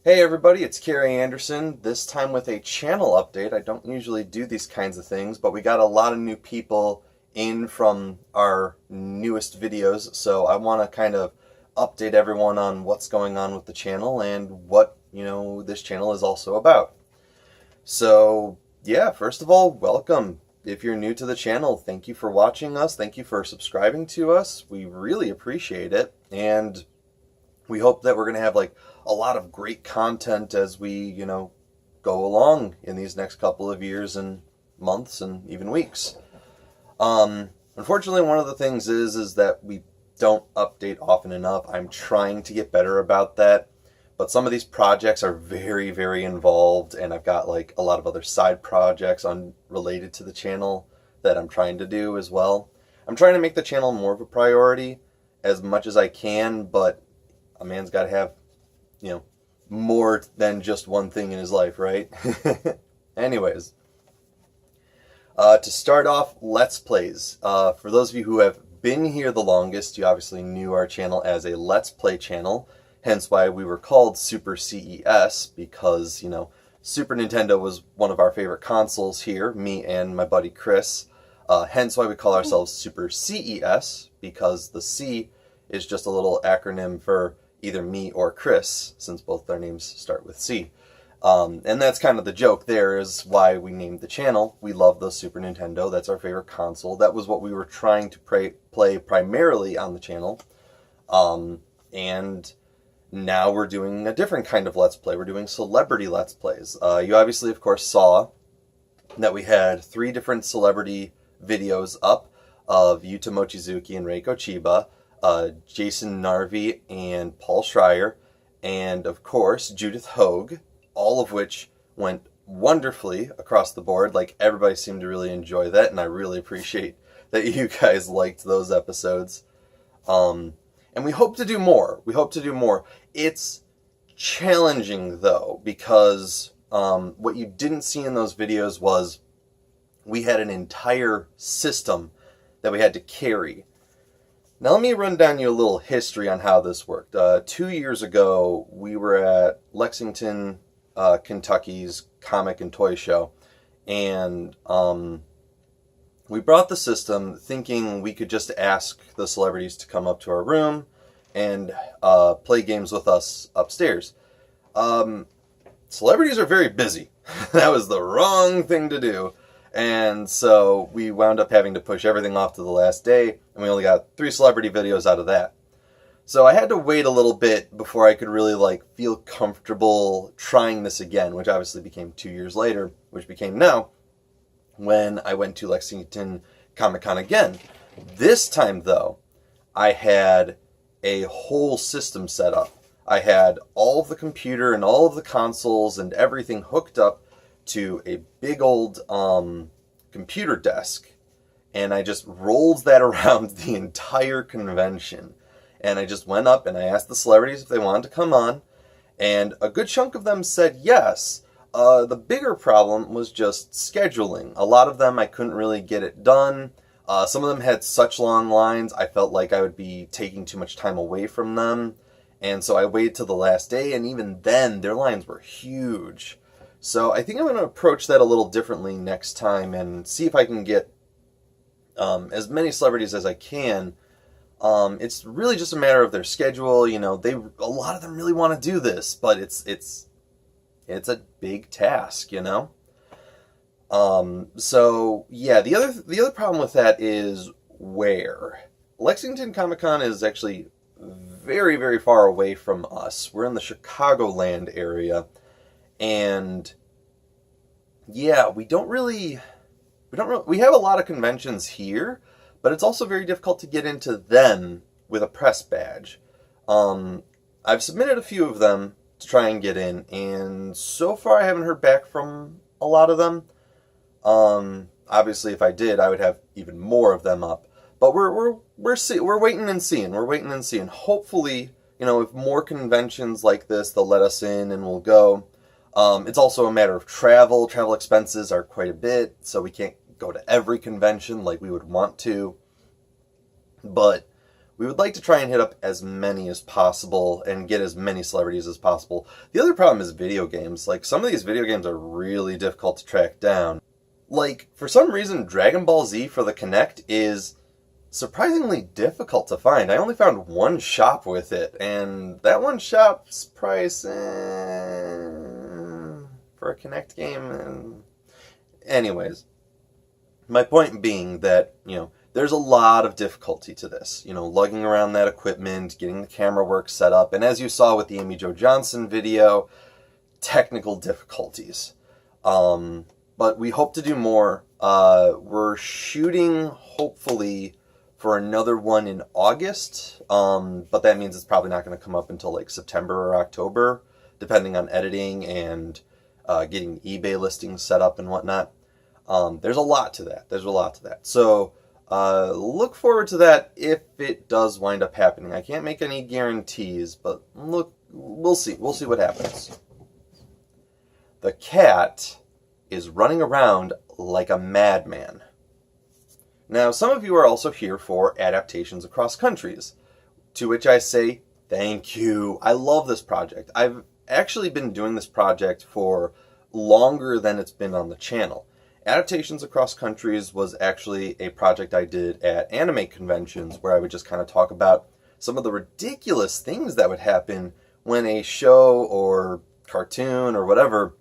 Hey everybody, it's Kerry Anderson, this time with a channel update. I don't usually do these kinds of things, but we got a lot of new people in from our newest videos, so I want to kind of update everyone on what's going on with the channel and what, this channel is also about. So, yeah, first of all, welcome. If you're new to the channel, thank you for watching us. Thank you for subscribing to us. We really appreciate it, and we hope that we're going to have a lot of great content as we, go along in these next couple of years and months and even weeks. Unfortunately, one of the things is that we don't update often enough. I'm trying to get better about that, but some of these projects are very, very involved, and I've got a lot of other side projects unrelated to the channel that I'm trying to do as well. I'm trying to make the channel more of a priority as much as I can, but a man's got to have, more than just one thing in his life, right? Anyways, to start off, Let's Plays. For those of you who have been here the longest, you obviously knew our channel as a Let's Play channel, hence why we were called Super CES, because, Super Nintendo was one of our favorite consoles here, me and my buddy Chris. Hence why we call ourselves Super CES, because the C is just a little acronym for either me or Chris, since both their names start with C. And that's kind of the joke there, is why we named the channel. We love the Super Nintendo. That's our favorite console. That was what we were trying to play primarily on the channel. And now we're doing a different kind of Let's Play. We're doing celebrity Let's Plays. You obviously, of course, saw that we had 3 different celebrity videos up of Yuta Mochizuki and Reiko Chiba, Jason Narvi and Paul Schreier, and of course Judith Hogue, all of which went wonderfully across the board. Everybody seemed to really enjoy that, and I really appreciate that you guys liked those episodes. And we hope to do more. It's challenging though, because what you didn't see in those videos was we had an entire system that we had to carry. Now let me run down you a little history on how this worked. 2 years ago, we were at Lexington, Kentucky's Comic and Toy Show, and we brought the system thinking we could just ask the celebrities to come up to our room and play games with us upstairs. Celebrities are very busy. That was the wrong thing to do. And so we wound up having to push everything off to the last day, and we only got 3 celebrity videos out of that. So I had to wait a little bit before I could really feel comfortable trying this again, which obviously became 2 years later, which became now, when I went to Lexington Comic-Con again. This time though, I had a whole system set up. I had all of the computer and all of the consoles and everything hooked up to a big old computer desk, and I just rolled that around the entire convention. And I just went up and I asked the celebrities if they wanted to come on, and a good chunk of them said yes. The bigger problem was just scheduling. A lot of them I couldn't really get it done. Some of them had such long lines, I felt like I would be taking too much time away from them, and so I waited till the last day, and even then their lines were huge. So I think I'm going to approach that a little differently next time and see if I can get as many celebrities as I can. It's really just a matter of their schedule. A lot of them really want to do this, but it's a big task, So yeah, the other problem with that is where. Lexington Comic-Con is actually very, very far away from us. We're in the Chicagoland area. And yeah, we have a lot of conventions here, but it's also very difficult to get into them with a press badge. I've submitted a few of them to try and get in, and so far I haven't heard back from a lot of them. Obviously if I did, I would have even more of them up. But we're waiting and seeing. We're waiting and seeing. Hopefully, if more conventions like this, they'll let us in and we'll go. It's also a matter of travel. Travel expenses are quite a bit, so we can't go to every convention like we would want to. But we would like to try and hit up as many as possible and get as many celebrities as possible. The other problem is video games. Like, some of these video games are really difficult to track down. Like, for some reason, Dragon Ball Z for the Kinect is surprisingly difficult to find. I only found one shop with it, and that one shop's price for a Kinect game. Anyways, my point being that, there's a lot of difficulty to this. Lugging around that equipment, getting the camera work set up, and as you saw with the Amy Jo Johnson video, technical difficulties. But we hope to do more. We're shooting, hopefully, for another one in August, but that means it's probably not going to come up until like September or October, depending on editing and getting eBay listings set up and whatnot. There's a lot to that. So look forward to that if it does wind up happening. I can't make any guarantees, but we'll see. We'll see what happens. The cat is running around like a madman. Now, some of you are also here for Adaptations Across Countries, to which I say thank you. I love this project. I've actually been doing this project for longer than it's been on the channel. Adaptations Across Countries was actually a project I did at anime conventions where I would just kind of talk about some of the ridiculous things that would happen when a show or cartoon or whatever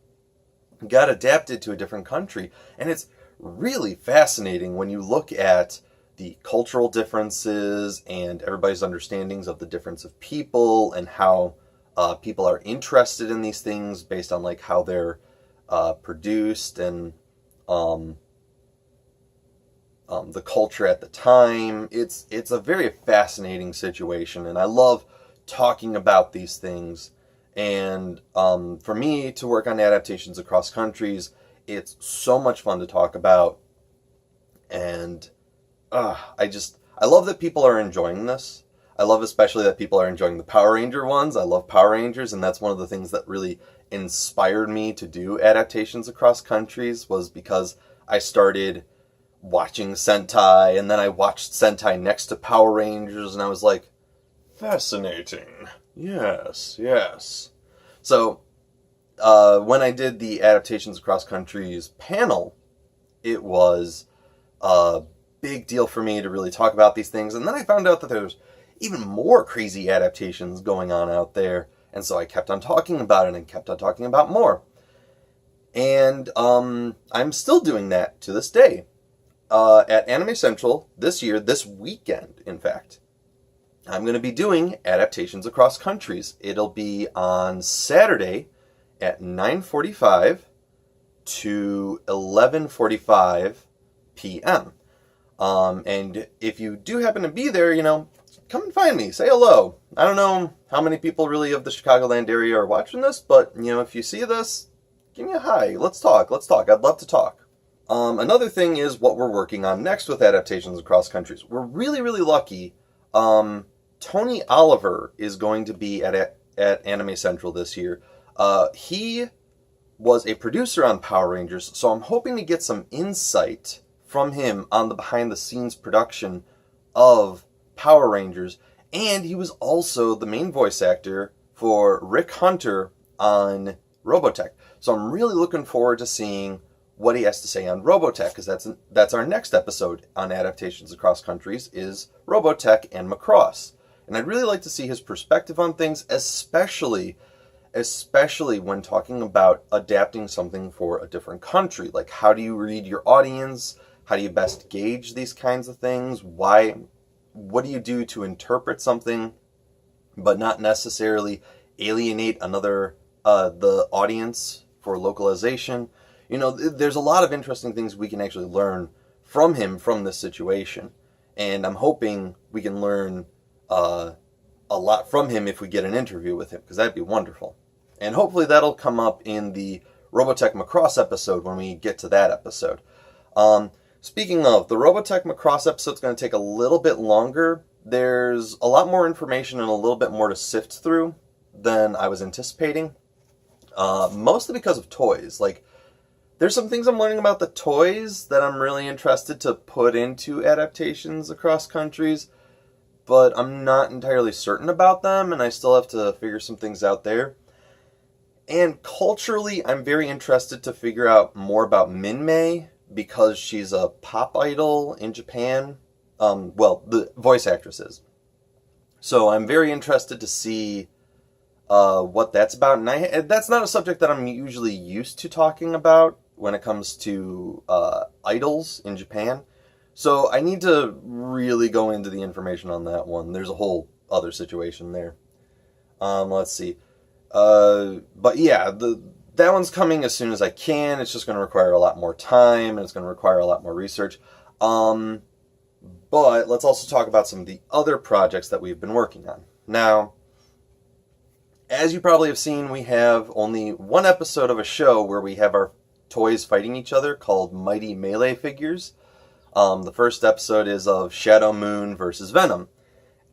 got adapted to a different country. And it's really fascinating when you look at the cultural differences and everybody's understandings of the difference of people and how people are interested in these things based on like how they're produced and the culture at the time. It's a very fascinating situation, and I love talking about these things. And for me to work on Adaptations Across Countries, it's so much fun to talk about. And I love that people are enjoying this. I love especially that people are enjoying the Power Ranger ones. I love Power Rangers, and that's one of the things that really inspired me to do Adaptations Across Countries, was because I started watching Sentai, and then I watched Sentai next to Power Rangers, and I was like, fascinating. Yes. So, when I did the Adaptations Across Countries panel, it was a big deal for me to really talk about these things, and then I found out that there's even more crazy adaptations going on out there. And so I kept on talking about it and kept on talking about more. And I'm still doing that to this day. At Anime Central this year, this weekend, in fact, I'm going to be doing Adaptations Across Countries. It'll be on Saturday at 9:45 to 11:45 p.m. And if you do happen to be there, come and find me. Say hello. I don't know how many people really of the Chicagoland area are watching this, but, if you see this, give me a hi. Let's talk. I'd love to talk. Another thing is what we're working on next with Adaptations Across Countries. We're really, really lucky. Tony Oliver is going to be at Anime Central this year. He was a producer on Power Rangers, so I'm hoping to get some insight from him on the behind-the-scenes production of Power Rangers, and he was also the main voice actor for Rick Hunter on Robotech. So I'm really looking forward to seeing what he has to say on Robotech, because that's our next episode on Adaptations Across Countries, is Robotech and Macross. And I'd really like to see his perspective on things, especially when talking about adapting something for a different country. Like, how do you read your audience? How do you best gauge these kinds of things? What do you do to interpret something, but not necessarily alienate the audience for localization? There's a lot of interesting things we can actually learn from him from this situation. And I'm hoping we can learn a lot from him if we get an interview with him, because that'd be wonderful. And hopefully that'll come up in the Robotech Macross episode when we get to that episode. Speaking of, the Robotech Macross episode is going to take a little bit longer. There's a lot more information and a little bit more to sift through than I was anticipating. Mostly because of toys. Like, there's some things I'm learning about the toys that I'm really interested to put into Adaptations Across Countries. but I'm not entirely certain about them, and I still have to figure some things out there. And culturally, I'm very interested to figure out more about Minmay, because she's a pop idol in Japan. Well, the voice actress is. So I'm very interested to see what that's about. And that's not a subject that I'm usually used to talking about when it comes to idols in Japan. So I need to really go into the information on that one. There's a whole other situation there. Let's see. But yeah, that one's coming as soon as I can. It's just going to require a lot more time, and it's going to require a lot more research. But let's also talk about some of the other projects that we've been working on. Now, as you probably have seen, we have only one episode of a show where we have our toys fighting each other called Mighty Melee Figures. The first episode is of Shadow Moon versus Venom.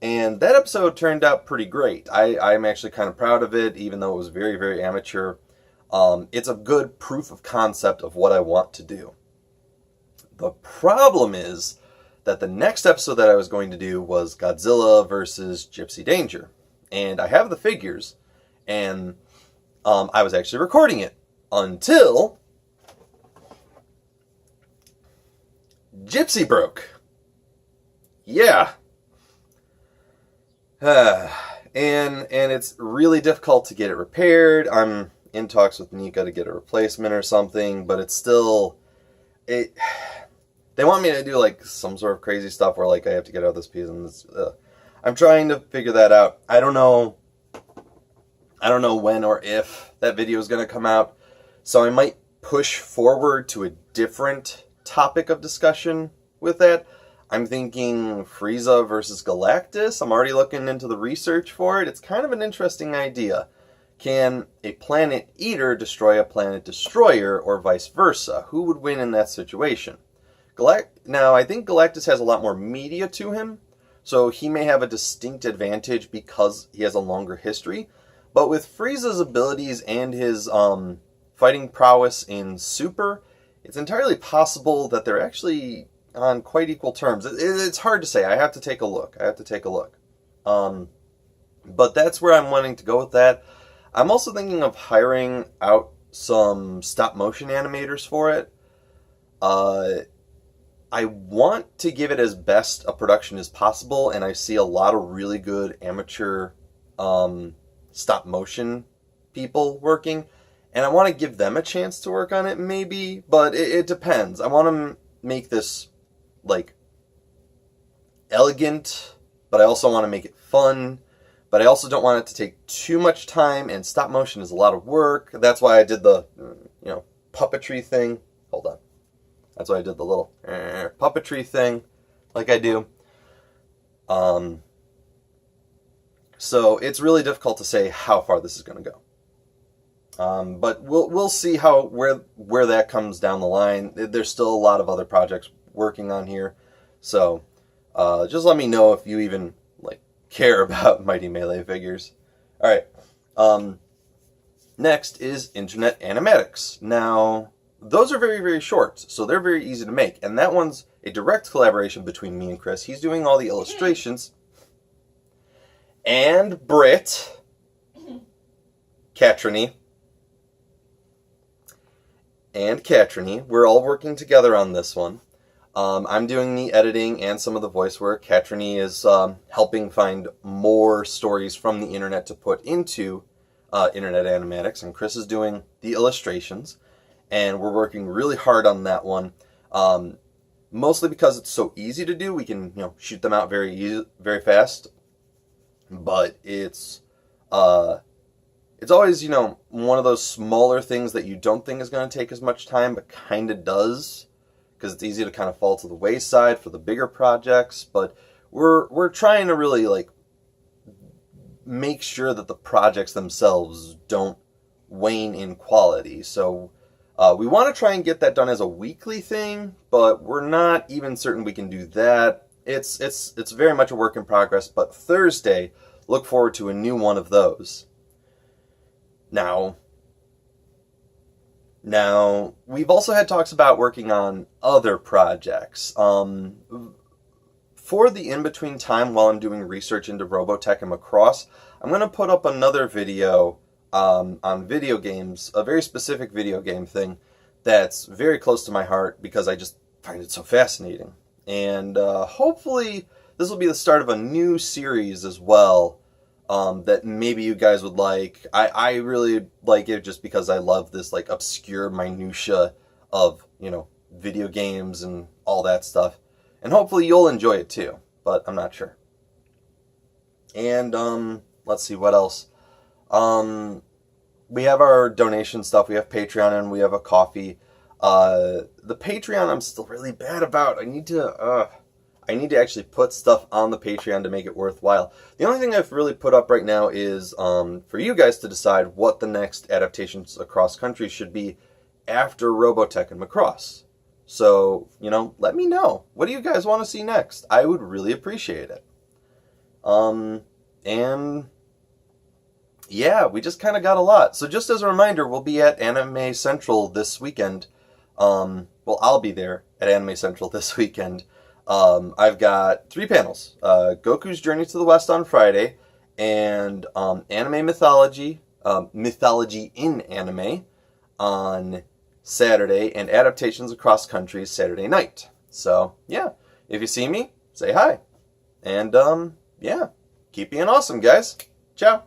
And that episode turned out pretty great. I'm actually kind of proud of it, even though it was very, very amateur. It's a good proof of concept of what I want to do. The problem is that the next episode that I was going to do was Godzilla versus Gypsy Danger. And I have the figures, and I was actually recording it until Gypsy broke. Yeah. And it's really difficult to get it repaired. I'm in talks with Nika to get a replacement or something, but it's still... They want me to do like some sort of crazy stuff where like I have to get out this piece, and I'm trying to figure that out. I don't know when or if that video is going to come out, so I might push forward to a different topic of discussion with that. I'm thinking Frieza versus Galactus. I'm already looking into the research for it. It's kind of an interesting idea. Can a planet eater destroy a planet destroyer, or vice versa? Who would win in that situation? Now, I think Galactus has a lot more media to him, so he may have a distinct advantage because he has a longer history. But with Frieza's abilities and his fighting prowess in Super, it's entirely possible that they're actually on quite equal terms. It's hard to say. I have to take a look. But that's where I'm wanting to go with that. I'm also thinking of hiring out some stop-motion animators for it. I want to give it as best a production as possible, and I see a lot of really good amateur stop-motion people working, and I want to give them a chance to work on it, maybe, but it depends. I want to make this, like, elegant, but I also want to make it fun, but I also don't want it to take too much time, and stop-motion is a lot of work. That's why I did the, puppetry thing. Hold on. That's why I did the little puppetry thing, like I do. So it's really difficult to say how far this is going to go. But we'll see where that comes down the line. There's still a lot of other projects working on here, so just let me know if you even care about Mighty Melee Figures. All right. Next is Internet Animatics. Now, those are very, very short, so they're very easy to make. And that one's a direct collaboration between me and Chris. He's doing all the illustrations. And Britt, Catriny, we're all working together on this one. I'm doing the editing and some of the voice work. Catriny is helping find more stories from the internet to put into Internet Animatics. And Chris is doing the illustrations. And we're working really hard on that one, mostly because it's so easy to do. We can, shoot them out very fast. But it's always, one of those smaller things that you don't think is going to take as much time, but kind of does, because it's easy to kind of fall to the wayside for the bigger projects. But we're trying to really make sure that the projects themselves don't wane in quality. So. We want to try and get that done as a weekly thing, but we're not even certain we can do that. It's very much a work in progress, but Thursday, look forward to a new one of those. Now, we've also had talks about working on other projects. for the in-between time while I'm doing research into Robotech and Macross, I'm going to put up another video on video games, a very specific video game thing that's very close to my heart because I just find it so fascinating. And hopefully this will be the start of a new series as well that maybe you guys would like. I really like it just because I love this like obscure minutia of, you know, video games and all that stuff. And hopefully you'll enjoy it too, but I'm not sure. And let's see what else. We have our donation stuff. We have Patreon and we have a coffee. The Patreon I'm still really bad about. I need to actually put stuff on the Patreon to make it worthwhile. The only thing I've really put up right now is for you guys to decide what the next adaptations across countries should be after Robotech and Macross. So, you know, let me know. What do you guys want to see next? I would really appreciate it. And yeah, we just kind of got a lot. So just as a reminder, we'll be at Anime Central this weekend. Well, I'll be there at Anime Central this weekend. I've got 3 panels. Goku's Journey to the West on Friday, and Anime Mythology, Mythology in Anime on Saturday, and Adaptations Across Countries Saturday night. So, yeah, if you see me, say hi. And, yeah, keep being awesome, guys. Ciao.